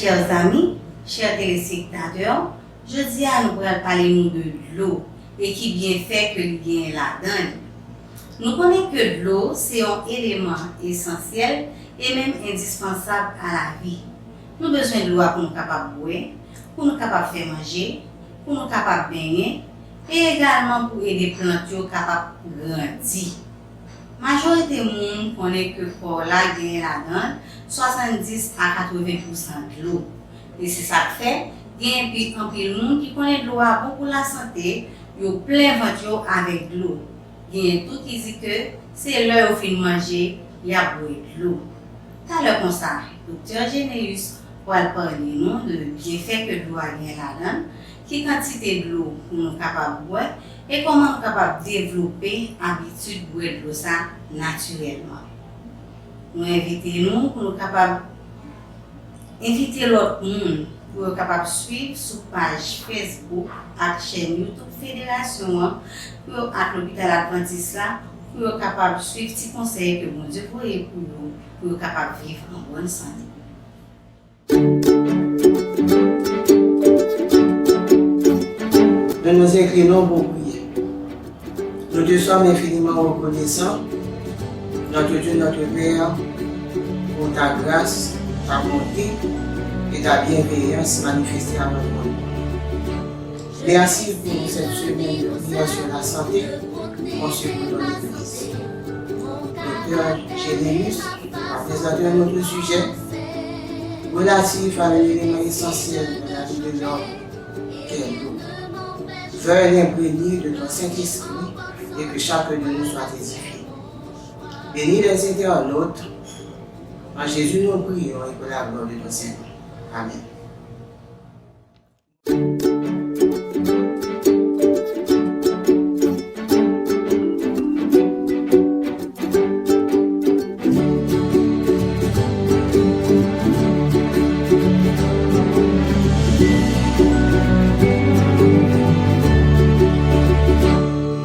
Chers amis, chers téléspectateurs, je dis à nous pour parler de l'eau et qui bien fait que il gagne là-dedans. Nous connaissons que l'eau, c'est un élément essentiel et même indispensable à la vie. Nous avons besoin de l'eau pour nous capables de boire, pour nous capables de faire manger, pour nous capables de baigner et également pour aider les plantes capables de grandir. La majorité des gens connaît que pour la gagne là-dedans 70 à 80% de l'eau. Et c'est ça qui fait qu'il y a un peu de monde qui connaît de l'eau bon pour la santé, ils ont plein ventre avec de l'eau. Il y a tout qui dit que c'est l'heure où il manger, il y a boire de l'eau. T'as le comme ça, docteur Généus va parler nous de bienfaits que l'eau a gagné là-dedans, qui quantité de l'eau pour nous capables de boire et comment nous capables de développer l'habitude de boire de l'eau ça naturellement. Nous invitons pour nous capables inviter l'autre monde pour être capable de suivre sur page Facebook et chaîne YouTube Fédération pour l'hôpital Adventiste là pour être capable de suivre petits conseils que mon Dieu pour être capable de vivre en bonne santé. Nous nous inclinons pour prier. Nous te sommes infiniment reconnaissants, notre Dieu, notre Père, pour ta grâce, ta bonté et ta bienveillance manifestée à notre monde. Merci pour cette semaine de prière sur la santé conçue pour notre Église. Docteur Généus a présenté un autre sujet relatif à l'élément essentiel de la vie de l'homme, qu'est l'eau. Veuille l'imprégner de ton Saint-Esprit et que chacun de nous soit édifié. Bénis les internautes. En Jésus, nous prions et pour la gloire de ton Seigneur. Amen.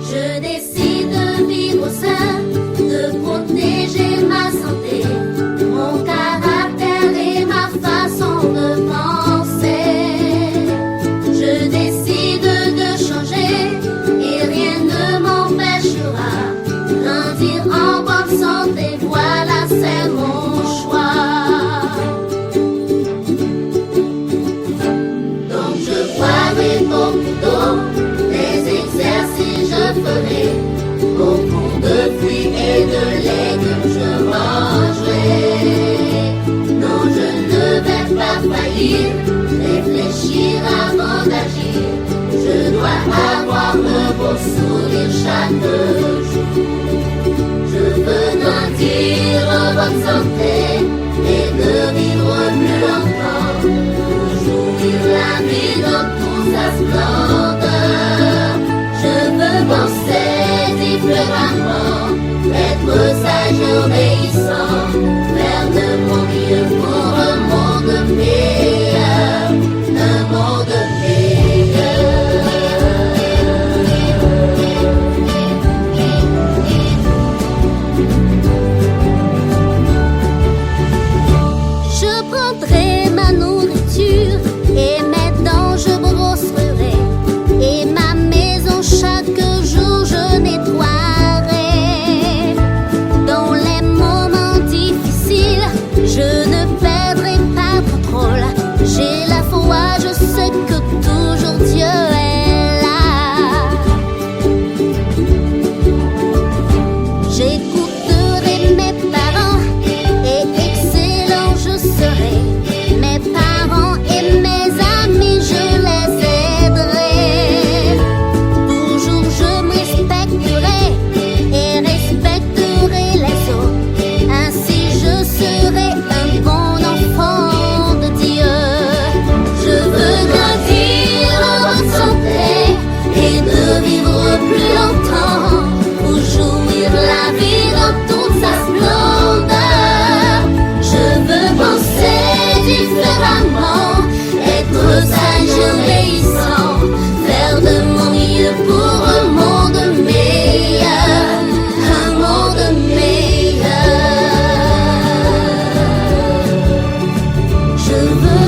Je décide de vivre sain, de protéger ma santé, mon caractère et ma façon de penser. Je décide de changer et rien ne m'empêchera de grandir en bonne santé. Voilà, c'est mon choix. Donc je boirai beaucoup d'eau, des exercices je ferai, beaucoup de fruits et de légumes je mangerai. Non, je ne vais pas faillir, réfléchir avant d'agir. Je dois avoir un beau sourire chaque jour. Je veux grandir en bonne santé et de vivre plus longtemps, pour jouir la vie dans toute sa splendeur. Je veux penser différemment, être sage et obéissant, faire de mon mieux pour un monde meilleur, un monde Je prendrai ma nourriture et mes dents je brosserai, et ma maison chaque jour je nettoierai. Dans les moments difficiles, je ne perdrai pas contrôle. J'ai la foi, je sais que toujours Dieu est là. J'écouterai mes parents et excellent je serai. Mes parents et mes amis, je les aiderai. Toujours je me respecterai et respecterai les autres. Ainsi je serai un bon enfant de Dieu. Je veux grandir en bonne santé et de vivre plus longtemps, pour jouir la vie dans toute sa splendeur. Je veux penser différemment, être sage et obéissant, faire de mon mieux pour un monde meilleur, un monde meilleur. Je veux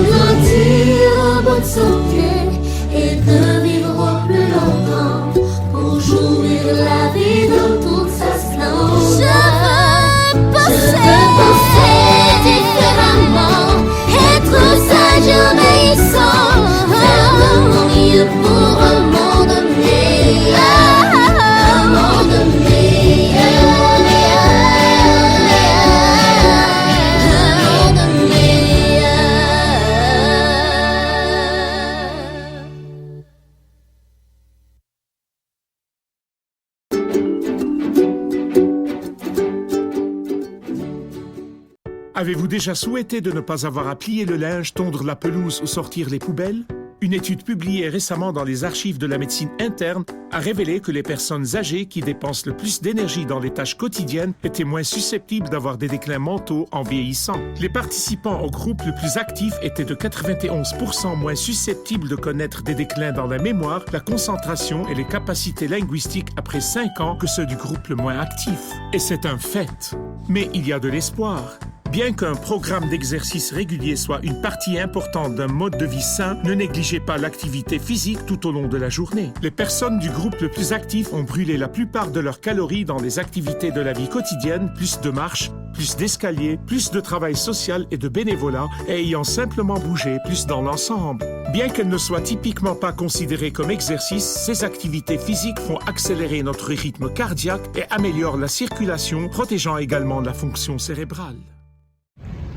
Avez-vous déjà souhaité de ne pas avoir à plier le linge, tondre la pelouse ou sortir les poubelles? Une étude publiée récemment dans les archives de la médecine interne a révélé que les personnes âgées qui dépensent le plus d'énergie dans les tâches quotidiennes étaient moins susceptibles d'avoir des déclins mentaux en vieillissant. Les participants au groupe le plus actif étaient de 91% moins susceptibles de connaître des déclins dans la mémoire, la concentration et les capacités linguistiques après 5 ans que ceux du groupe le moins actif. Et c'est un fait. Mais il y a de l'espoir. Bien qu'un programme d'exercice régulier soit une partie importante d'un mode de vie sain, ne négligez pas l'activité physique tout au long de la journée. Les personnes du groupe le plus actif ont brûlé la plupart de leurs calories dans les activités de la vie quotidienne, plus de marche, plus d'escalier, plus de travail social et de bénévolat, et ayant simplement bougé plus dans l'ensemble. Bien qu'elles ne soient typiquement pas considérées comme exercices, ces activités physiques font accélérer notre rythme cardiaque et améliorent la circulation, protégeant également la fonction cérébrale.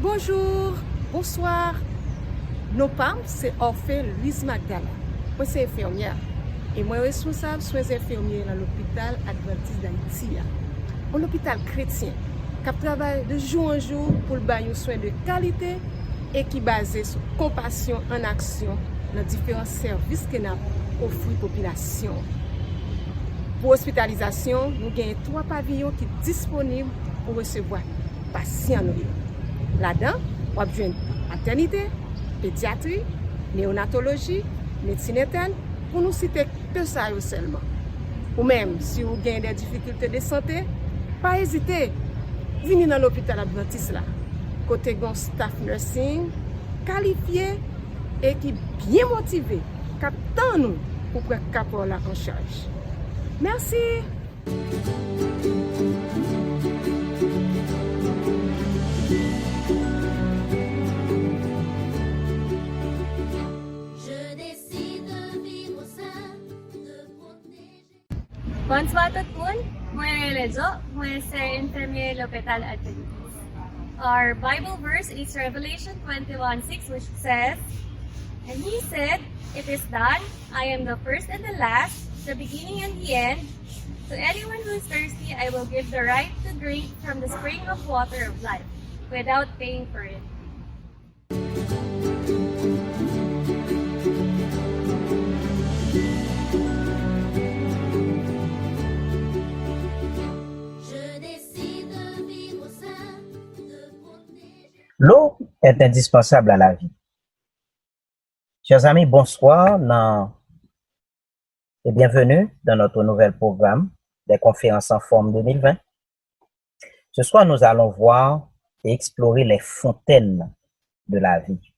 Bonjour, bonsoir. Nos parents, c'est Orphée Louise Magdala. Moi, c'est infirmière. Et moi, responsable soins infirmiers dans l'hôpital Adventiste d'Haïti. Un hôpital chrétien qui travaille de jour en jour pour le bail soins de qualité et qui est basé sur compassion en action dans différents services que nous offrons à la population. Pour l'hospitalisation, nous avons 3 pavillons qui sont disponibles pour recevoir les patients. Là-dedans, on a besoin de maternité, pédiatrie, néonatologie, médecine interne, pour nous citer que ça seulement. Ou même, si vous avez des difficultés de santé, pas hésiter, venez dans l'hôpital Adventiste là. Côté un staff nursing qualifié et qui est bien motivé, qui attend nous pour prendre la en charge. Merci. Bonsoir tout le monde, moi Lezo, moi c'est infirmier l'hôpital Adventiste. Our Bible verse is Revelation 21:6, which says, "And he said, it is done, I am the first and the last, the beginning and the end. To anyone who is thirsty, I will give the right to drink from the spring of water of life, without paying for it." L'eau est indispensable à la vie. Chers amis, bonsoir et bienvenue dans notre nouvel programme des conférences en forme 2020. Ce soir, nous allons voir et explorer les fontaines de la vie.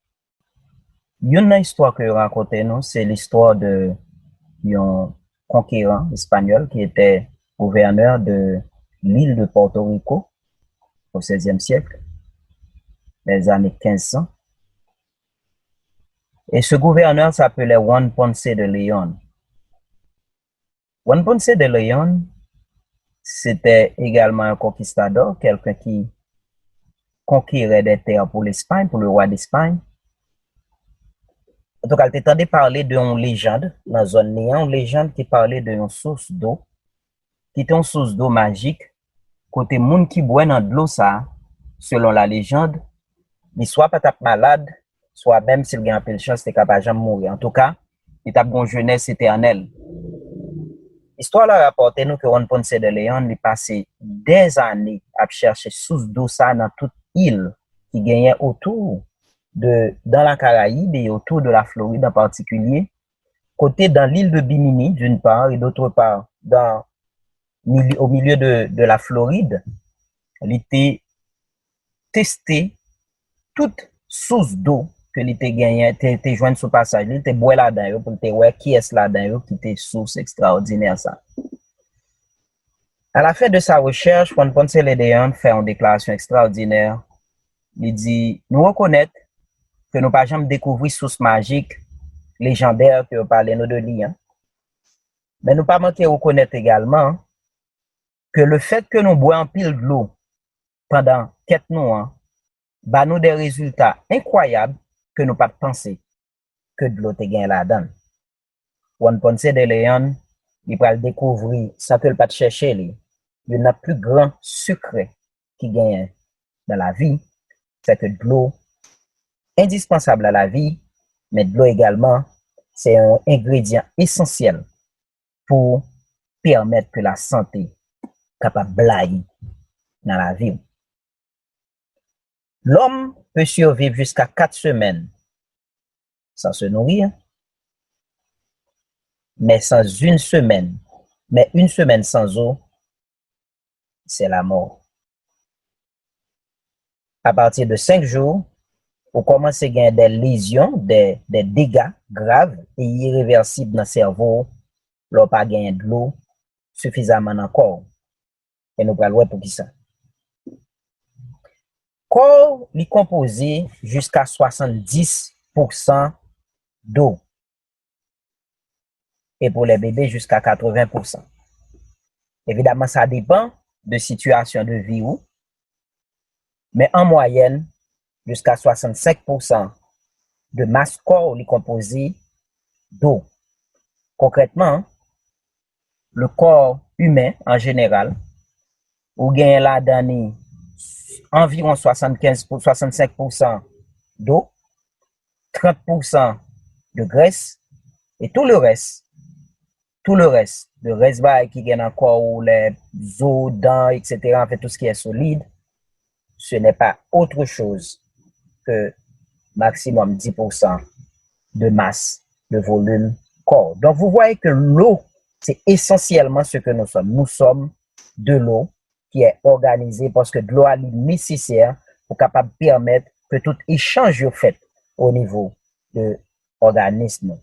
Une histoire que je raconte nous, c'est l'histoire d'un conquérant espagnol qui était gouverneur de l'île de Porto Rico au XVIe siècle. Les années 1500. Et ce gouverneur s'appelait Juan Ponce de León. Juan Ponce de León, c'était également un conquistador, quelqu'un qui conquérait des terres pour l'Espagne, pour le roi d'Espagne. En tout cas, il t'entendait parler d'une légende, dans la zone néant, une légende qui parlait d'une source d'eau, qui était une source d'eau magique, côté moun qui boit dans de l'eau ça, selon la légende, il soit pas malade, soit même s'il gagne un peu de chance, il est capable de mourir. En tout cas, il a une jeunesse éternelle. L'histoire là rapporte nous que Juan Ponce de León il passé des années à chercher source d'eau ça dans toute île qui gagnait autour dans la Caraïbe et autour de la Floride en particulier, côté dans l'île de Bimini d'une part et d'autre part au milieu de la Floride. Il était testé toute source d'eau que l'était gagné, était joint sur passage, il était boire là-dedans pour te voir qui est là-dedans qui était source extraordinaire ça. À la fin de sa recherche, Juan Ponce de León fait une déclaration extraordinaire. Il dit, nous reconnaître que nous pas jamais découvrir source magique légendaire que parlez nous de lui. Mais nous pas manquer reconnaître également que le fait que nous boisons en pile de l'eau pendant 4 mois, bah nous des résultats incroyables que nous pas penser que de l'eau te gagne là-dedans. Juan Ponce de León, il va le découvrir, ça que le pas chercher lui. Il n'a plus grand secret qui gagne dans la vie, c'est que de l'eau indispensable à la vie, mais de l'eau également, c'est un ingrédient essentiel pour permettre que la santé capable blague dans la vie. L'homme peut survivre jusqu'à 4 semaines sans se nourrir, mais une semaine sans eau, c'est la mort. À partir de 5 jours, vous commencez à gagner des lésions, des dégâts graves et irréversibles dans le cerveau, l'on pas gagné de l'eau suffisamment dans le corps. Et nous allons voir pour qui ça. Corps est composé jusqu'à 70% d'eau. Et pour les bébés, jusqu'à 80%. Évidemment, ça dépend de situation de vie ou, mais en moyenne, jusqu'à 65% de masse corps est composé d'eau. Concrètement, le corps humain en général, ou gagne là-dedans environ 65% d'eau, 30% de graisse, et tout le reste, le reste qui gagne encore ou les os, dents, etc., en fait tout ce qui est solide, ce n'est pas autre chose que maximum 10% de masse, de volume corps. Donc vous voyez que l'eau, c'est essentiellement ce que nous sommes. Nous sommes de l'eau qui est organisée parce que de l'eau est nécessaire pour capable permettre que tout échange soit fait au niveau de l'organisme.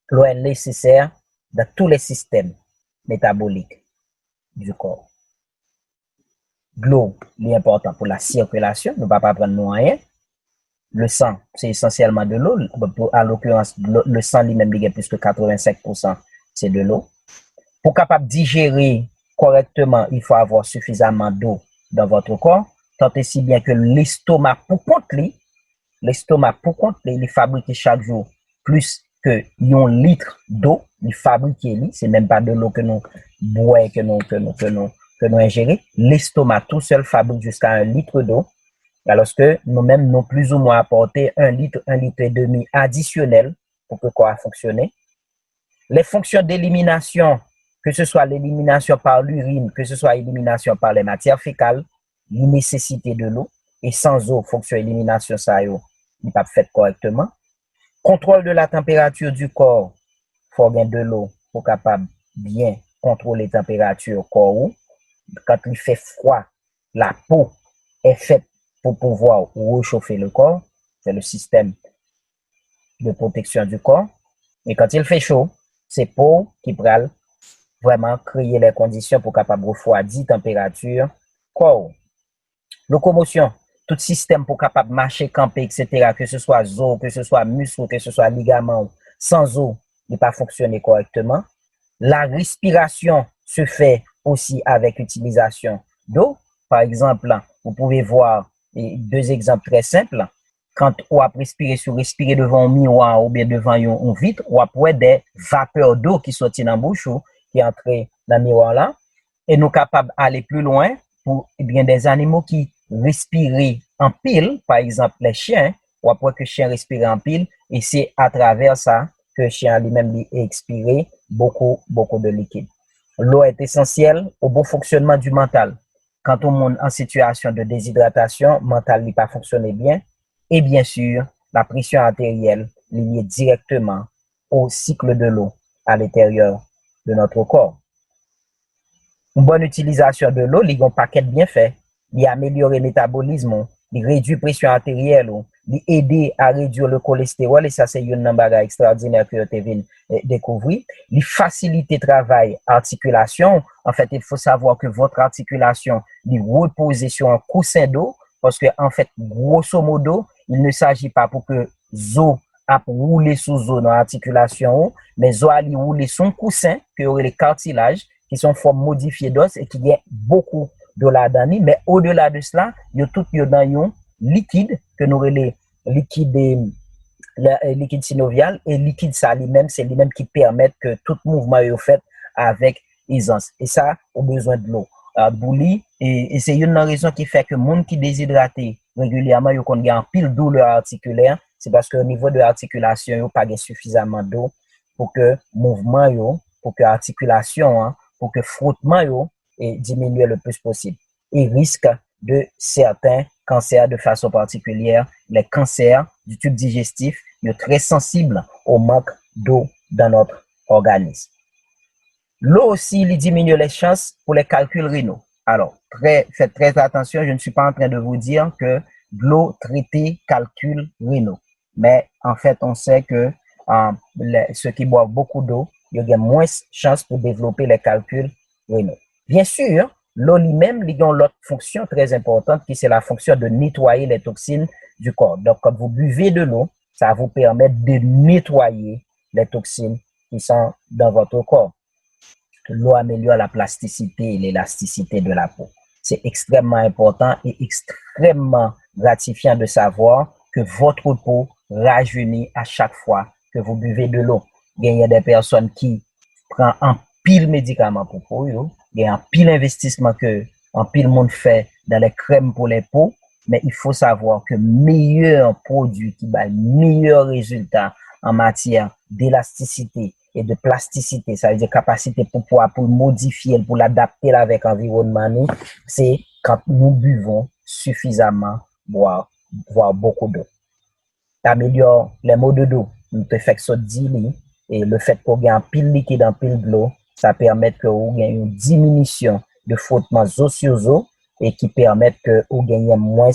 L'eau est nécessaire dans tous les systèmes métaboliques du corps. L'eau est important pour la circulation, nous ne pouvons pas prendre nous rien. Le sang, c'est essentiellement de l'eau. En l'occurrence, le sang lui-même, il y a plus que 85%, c'est de l'eau. Pour capable digérer correctement, il faut avoir suffisamment d'eau dans votre corps, tant et si bien que l'estomac, pour compte, il fabrique chaque jour plus que 1 litre d'eau, il fabrique, c'est même pas de l'eau que nous boivons, que nous ingérons. L'estomac tout seul fabrique jusqu'à 1 litre d'eau, alors que nous-mêmes, nous plus ou moins apporté 1 litre et demi additionnel pour que le corps fonctionne. Les fonctions d'élimination, que ce soit l'élimination par l'urine, que ce soit l'élimination par les matières fécales, il nécessite de l'eau. Et sans eau, fonction d'élimination, ça n'est pas fait correctement. Contrôle de la température du corps, il faut gagner de l'eau pour capable bien contrôler la température corps. Quand il fait froid, la peau est faite pour pouvoir réchauffer le corps. C'est le système de protection du corps. Et quand il fait chaud, c'est peau qui peut vraiment créer les conditions pour capable refroidir température corps. Locomotion, tout système pour capable marcher, camper, etc., que ce soit os, que ce soit muscle, que ce soit ligament, sans eau, il ne peut pas fonctionner correctement. La respiration se fait aussi avec l'utilisation d'eau. Par exemple, vous pouvez voir 2 exemples très simples. Quand on a respirer devant un miroir ou bien devant une vitre, on a des vapeurs d'eau qui sortent dans la bouche ou qui entrent dans le miroir là. Et nous sommes capables d'aller plus loin pour des animaux qui respirent en pile, par exemple les chiens, on voit que le chien respire en pile et c'est à travers ça que le chien lui-même expire beaucoup de liquide. L'eau est essentielle au bon fonctionnement du mental. Quand on est en situation de déshydratation, le mental n'est pas fonctionné bien. Et bien sûr, la pression artérielle liée directement au cycle de l'eau à l'intérieur de notre corps. Une bonne utilisation de l'eau, il y a un paquet de bienfaits. Il améliore le métabolisme, il réduit la pression artérielle, il aide à réduire le cholestérol, et ça c'est une bagage extraordinaire que vous avez découvert. Il facilite le travail, articulation. En fait, il faut savoir que votre articulation il repose sur un coussin d'eau, parce que en fait, grosso modo, il ne s'agit pas pour que l'eau a roulé sous l'eau dans l'articulation, mais l'eau a roulé sur un coussin, que aurait les cartilages, qui sont forme modifiée d'os et qui gagnent beaucoup de là-dedans. Mais au-delà de cela, il y a tout dans un liquide, que nous relais liquide synovial, et liquide ça lui-même, c'est lui-même qui permet que tout mouvement est fait avec aisance. Et ça, on a besoin de l'eau. bouli et c'est une raison qui fait que monde qui déshydraté régulièrement yo kon gen pile douleur articulaire, c'est parce que au niveau de l'articulation yo pas suffisamment d'eau pour que mouvement yo, pour que articulation pour que frottement yo et diminuer le plus possible. Et risque de certains cancers de façon particulière, les cancers du tube digestif, sont très sensibles au manque d'eau dans notre organisme. L'eau aussi, il diminue les chances pour les calculs rénaux. Alors, faites très attention, je ne suis pas en train de vous dire que l'eau traitée calcule rénaux. Mais en fait, on sait que ceux qui boivent beaucoup d'eau, ils ont moins de chances pour développer les calculs rénaux. Bien sûr, l'eau lui-même, il y a une autre fonction très importante qui c'est la fonction de nettoyer les toxines du corps. Donc, quand vous buvez de l'eau, ça vous permet de nettoyer les toxines qui sont dans votre corps. L'eau améliore la plasticité et l'élasticité de la peau. C'est extrêmement important et extrêmement gratifiant de savoir que votre peau rajeunit à chaque fois que vous buvez de l'eau. Il y a des personnes qui prennent un pile médicament pour peau, il y a un pile investissement que un pile monde fait dans les crèmes pour les peaux, mais il faut savoir que meilleur produit qui va meilleur résultat en matière d'élasticité et de plasticité, ça veut dire capacité pour pouvoir pour modifier, pour l'adapter avec l'environnement, c'est quand nous buvons suffisamment, boire beaucoup d'eau. Améliore les maux de dos, nous te fait que ça dit, et le fait qu'on gagne un pile liquide en pile de l'eau, ça permet que vous gagnez une diminution de frottement os sur os et qui permet que vous gagnez moins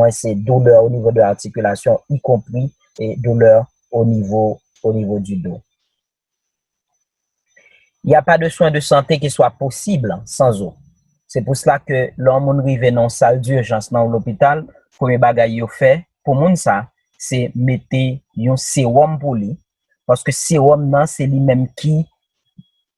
ces douleurs au niveau de l'articulation, y compris et douleurs au niveau du dos. Il n'y a pas de soins de santé qui soient possibles sans eau. C'est pour cela que l'homme arrive dans une salle d'urgence dans l'hôpital, premier bagage yo fait pour moun ça, c'est mettre un sérum pour lui parce que sérum nan c'est lui-même qui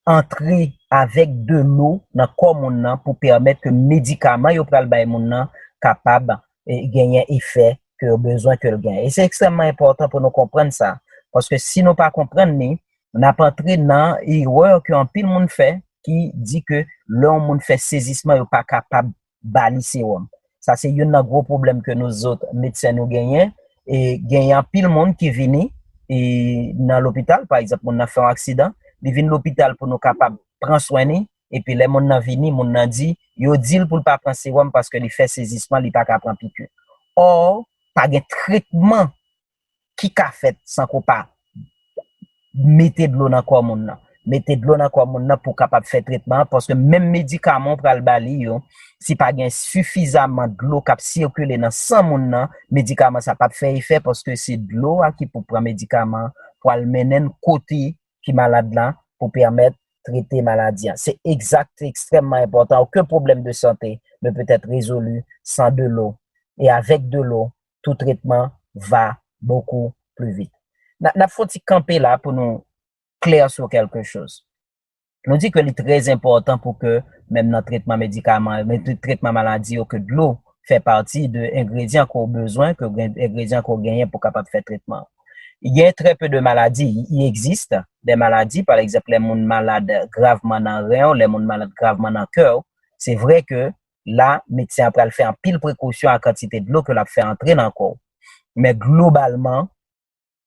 entrer avec de l'eau dans corps moun nan pour permettre que médicament yo pral bay moun nan capable gagner effet que besoin que le gagne. Et c'est extrêmement important pour nous comprendre ça parce que si nous pas comprendre ni on n'a pas entré dans erreur que un pile monde fait qui dit que l'homme monde fait saisissement yo pas capable bali sérum. Ça c'est un gros problème que nous autres médecins nous gagnons et gagnant pile monde qui vient et dans l'hôpital par exemple on a fait un accident, il vient l'hôpital pour nous capable prendre soin et puis les monde nan vini monde nan dit yo dit pour pas prendre sérum parce que il fait saisissement, il pas capable prendre piqûre. Or pas de traitement qui qu'a fait sans qu'on pas mettez de l'eau dans corps moun nan. Mettez de l'eau dans corps moun nan pour capable faire traitement parce que même médicament pral bali yo si pas gain suffisamment de l'eau qui circuler dans sang moun nan, médicament ça pas faire effet parce que c'est de l'eau qui pour prendre médicament pour le mener côté qui malade là pour permettre traiter maladie. C'est extrêmement important. Aucun problème de santé ne peut être résolu sans de l'eau et avec de l'eau, tout traitement va beaucoup plus vite. N'a faut camper là pour nous clair sur quelque chose. Nous dit que c'est très important pour que même notre traitement médicament, notre traitement maladie, que de l'eau fait partie de ingrédients qu'on a besoin, que ingrédients qu'on gagne pour capable faire traitement. Il y a très peu de maladies. Il existe des maladies, par exemple les gens malades gravement dans rein, les gens malades gravement dans cœur. C'est vrai que là, médecin après le faire en pile précaution à la quantité de l'eau que l'a fait entrer dans le corps. Mais globalement,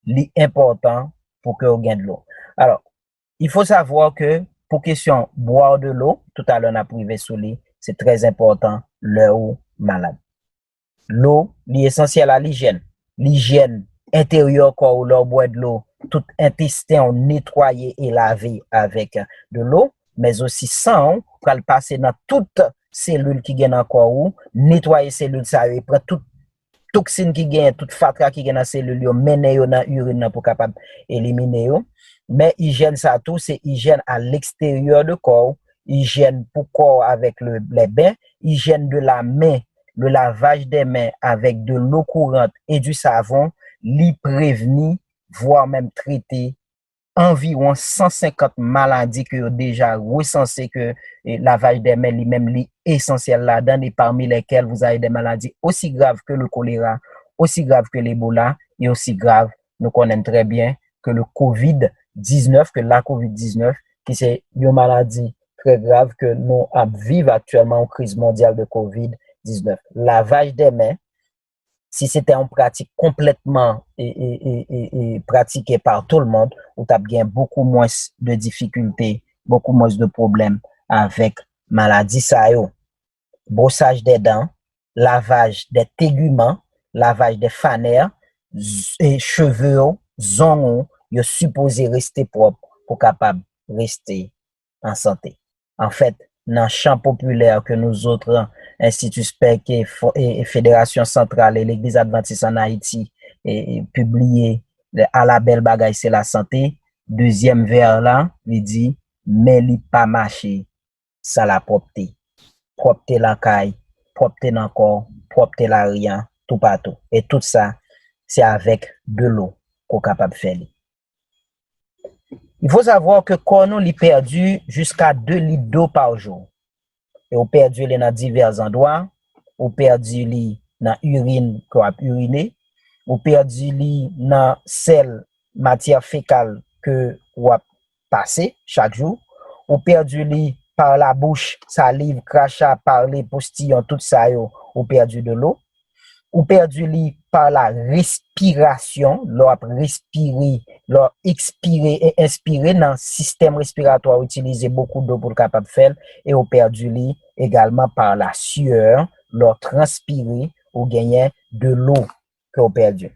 l'important pour que vous gagnez de l'eau. Alors, il faut savoir que pour question boire de l'eau, tout à l'heure on a privé sous lit, c'est très important l'eau malade. L'eau, l'essentiel à l'hygiène. L'hygiène intérieure corps ou leur boire de l'eau, tout intestin nettoyé et lavé avec de l'eau, mais aussi sang pour le passer dans toute cellule qui gagne dans corps ou nettoyer cellule ça et prend toute toxine qui gagne, toute fatra qui gagne dans cellule yo mener yo dans urine pour capable éliminer yo. Mais hygiène ça tout c'est hygiène à l'extérieur du corps, hygiène pour corps avec les bains, hygiène de la main, le lavage des mains avec de l'eau courante et du savon, li prévenir voire même traiter environ 150 maladies que déjà recensées que lavage des mains lui-même li essentiel là-dedans et parmi lesquelles vous avez des maladies aussi graves que le choléra, aussi graves que l'Ebola et aussi graves, nous connaissons très bien que le COVID-19, que la COVID-19 qui c'est une maladie très grave que nous vivons actuellement en crise mondiale de COVID-19. Lavage des mains, si c'était en pratique complètement et pratiqué par tout le monde, on a bien beaucoup moins de difficultés, beaucoup moins de problèmes avec maladie ça yo. Brossage des dents, lavage des téguments, lavage des fanères, et cheveux, zon, yo supposé rester propre pour capable rester en santé. En fait, dans le champ populaire que nous autres, Institut SPEC et Fédération Centrale et l'Église Adventiste en Haïti, et publié à la belle bagaille, c'est la santé. Deuxième vers là, il dit, mais il pas marché, ça la propreté. Propreté la caille, propreté dans le corps, propreté la rien, tout partout. Et tout ça, c'est avec de l'eau qu'on est capable de faire. Il faut savoir que quand on a perdu jusqu'à 2 litres d'eau par jour, et on perdu les dans divers endroits, on perdu les dans urine qu'on a uriné, on perdu les dans sel, matière fécale que on a passé chaque jour, on perdu les par la bouche, salive, crachat, parler, postillon, tout ça, on perdu de l'eau. Ou perdu li par la respiration, l'on respirer, l'on expirer et inspirer dans le système respiratoire, utiliser beaucoup d'eau pour le capable faire, et ou perdu li également par la sueur, l'on transpirer ou gagner de l'eau que ou perdu.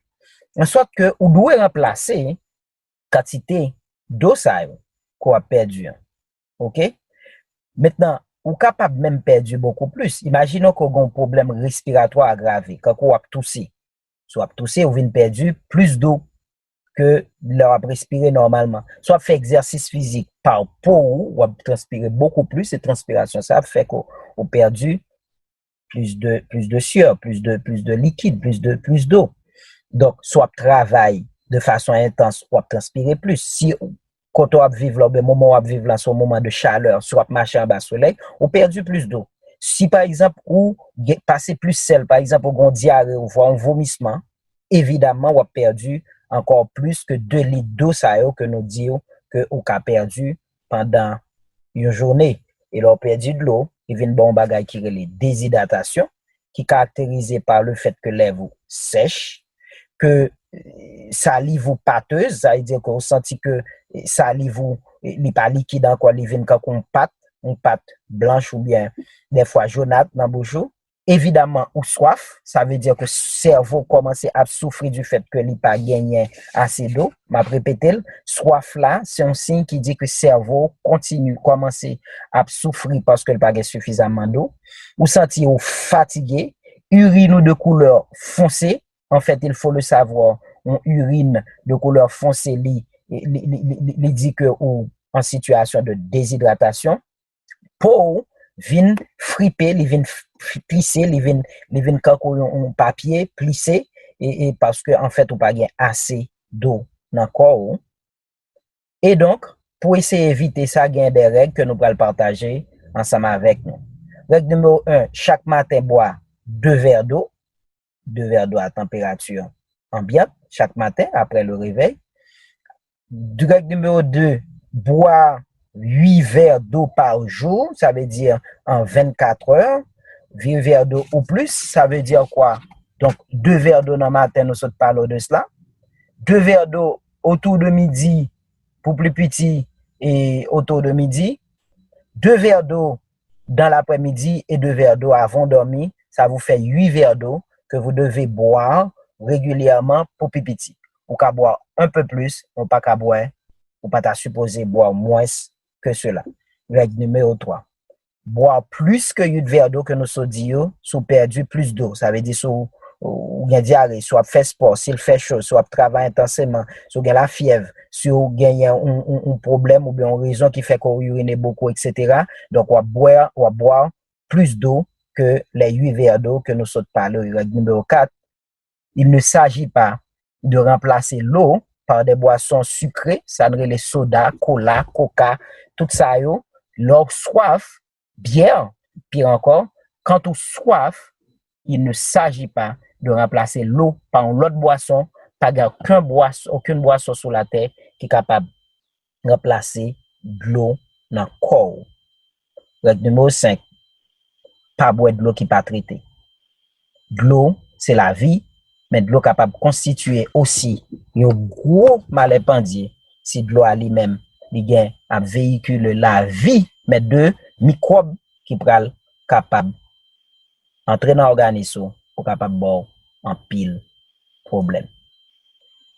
En sorte que ou doit remplacer quantité d'eau ça qu'on a perdu. OK? Maintenant, ou capable même perdu beaucoup plus. Imaginons qu'on a un problème respiratoire aggravé, quand on a toussé. Soit toussé, ou vient perdu plus d'eau que leur respirer normalement. Soit fait exercice physique par peau, ou transpirer beaucoup plus, et transpiration, ça fait qu'on a perdu plus de sueur, plus de liquide, plus d'eau. Donc, soit travail de façon intense, ou transpirer plus. Si quand on vivre le moment où on vivre là, son moment de chaleur, soit marcher en bas soleil, on perdu plus d'eau. Si par exemple, ou passer plus sel, par exemple, on diarrhée ou un vomissement, évidemment, on a perdu encore plus que 2 litres d'eau, ça que nous disons que on a perdu pendant une journée. Et là, on a perdu de l'eau, il vient bon bagage qui est la déshydratation, qui est caractérisée par le fait que lèvres sèche, que salive ou pâteuse, ça veut dire qu'on sentit que salive ou n'est pas liquide encore, il vient quand on pâte blanche ou bien des fois jaunâtre dans bouche. Évidemment, ou soif, ça veut dire que le cerveau commence à souffrir du fait que il pas gagné assez d'eau. M'a répété, soif là, c'est un signe qui dit que le cerveau commence à souffrir parce que il pas suffisamment d'eau. Ou sentir fatigué, urine de couleur foncée. En fait, il faut le savoir, on urine de couleur foncée, il dit que ou en situation de déshydratation, peau vient friper, il vient plisser, il vient un papier plissé, et parce que en fait, on pas assez d'eau dans le corps. Et donc, pour essayer d'éviter ça, il y a des règles que nous allons partager ensemble avec nous. Règle numéro 1, chaque matin, boire 2 verres d'eau. 2 verres d'eau à température ambiante chaque matin après le réveil. Règle numéro 2, boire 8 verres d'eau par jour, ça veut dire en 24 heures. 8 verres d'eau ou plus, ça veut dire quoi? Donc, 2 verres d'eau dans le matin, nous parlons de cela. 2 verres d'eau autour de midi pour plus petit et autour de midi. 2 verres d'eau dans l'après-midi et 2 verres d'eau avant de dormir. Ça vous fait 8 verres d'eau que vous devez boire régulièrement pour pipiti. Ou qu'à boire un peu plus, ou pas qu'à boire, ou pas t'as supposé boire moins que cela. Règle numéro 3. Boire plus que 8 verres d'eau que nous sommes dit, sous perdu plus d'eau. Ça veut dire sous ou gagne diarrhée, soit fait sport, s'il fait chaud, soit travaille intensément, soit gagne la fièvre, soit gagne un problème ou bien une raison qui fait qu'on urine beaucoup, etc. Donc, on va boire plus d'eau que les 8 verres d'eau que nous sommes parlé. Règle numéro 4. Il ne s'agit pas de remplacer l'eau par des boissons sucrées, ça veut dire les sodas, cola, coca, tout ça, leur soif, bière, pire encore, quand on soif, il ne s'agit pas de remplacer l'eau par une autre boisson, pas aucune boisson sur la terre qui est capable de remplacer de l'eau dans le corps. Règle numéro 5. Pas boire de l'eau qui pas traitée. De l'eau, c'est la vie, mais de l'eau capable de constituer aussi un gros malépendier si de l'eau à lui-même, il a véhicule la vie, mais de microbes qui pral capable entrer dans l'organisme pour capable boire en pile problème.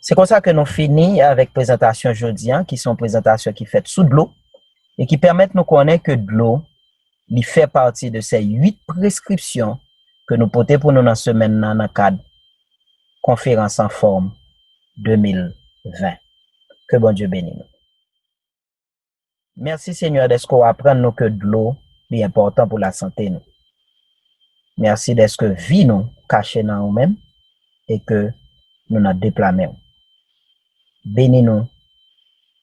C'est comme ça que nous finissons avec présentation aujourd'hui, qui sont présentations qui faites sous de l'eau et qui permettent de nous connaître que de l'eau, il fait partie de ces 8 prescriptions que nous portons pour nous dans la semaine dans le cadre conférence en forme 2020. Que bon Dieu bénisse nous. Merci Seigneur d'être qu'on apprend nous que de l'eau est important pour la santé nous. Merci d'être que vie nous cachée dans nous-mêmes et que nous nous déplaçons. Bénis nous,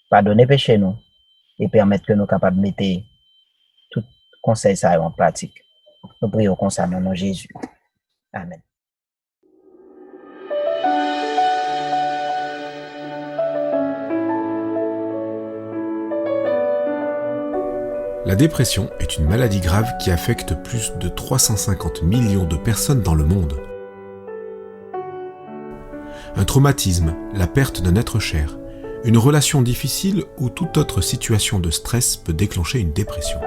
pardonnez péché nous et permettre que nous capables de mettre tout conseil ça en pratique. Nous prions concernant nom Jésus. Amen. La dépression est une maladie grave qui affecte plus de 350 millions de personnes dans le monde. Un traumatisme, la perte d'un être cher, une relation difficile ou toute autre situation de stress peut déclencher une dépression.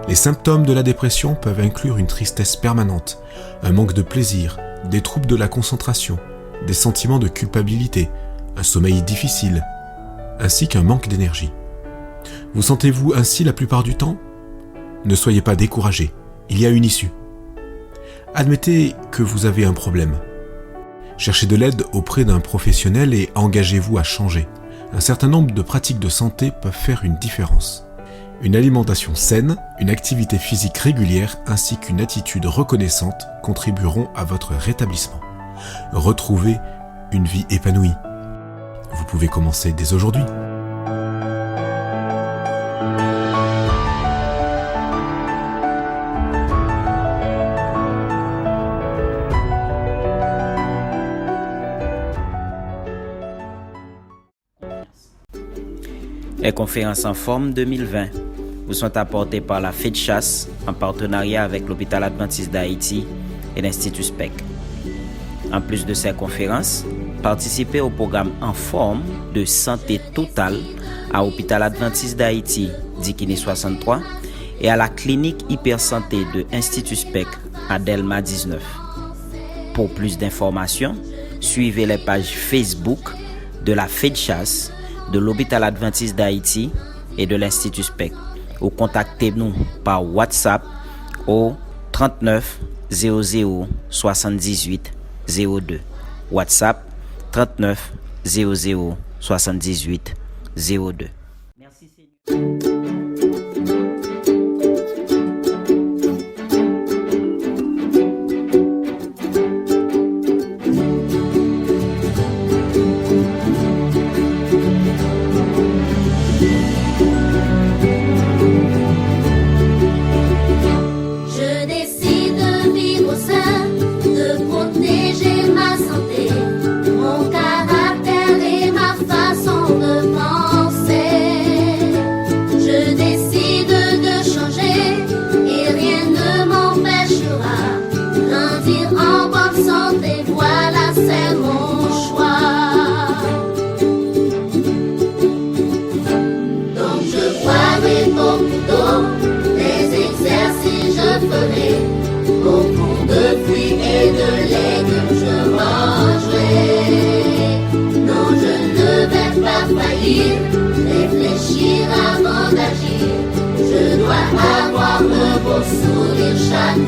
Les symptômes de la dépression peuvent inclure une tristesse permanente, un manque de plaisir, des troubles de la concentration, des sentiments de culpabilité, un sommeil difficile, ainsi qu'un manque d'énergie. Vous sentez-vous ainsi la plupart du temps ? Ne soyez pas découragés, il y a une issue. Admettez que vous avez un problème. Cherchez de l'aide auprès d'un professionnel et engagez-vous à changer. Un certain nombre de pratiques de santé peuvent faire une différence. Une alimentation saine, une activité physique régulière ainsi qu'une attitude reconnaissante contribueront à votre rétablissement. Retrouvez une vie épanouie. Vous pouvez commencer dès aujourd'hui. Les conférences en forme 2020 vous sont apportées par la FEDCHAS en partenariat avec l'Hôpital Adventiste d'Haïti et l'Institut SPEC. En plus de ces conférences, participez au programme en forme de santé totale à l'Hôpital Adventiste d'Haïti, Dikini 63, et à la clinique hypersanté de Institut SPEC à Delma 19. Pour plus d'informations, suivez les pages Facebook de la FEDCHAS, de l'Hôpital Adventiste d'Haïti et de l'Institut SPEC. Ou contactez-nous par WhatsApp au 39 00 78 02. WhatsApp 39 00 78 02. Merci Seigneur. Beaucoup de fruits et de légumes je mangerai. Non, je ne vais pas faillir, réfléchir avant d'agir. Je dois avoir un beau sourire chaque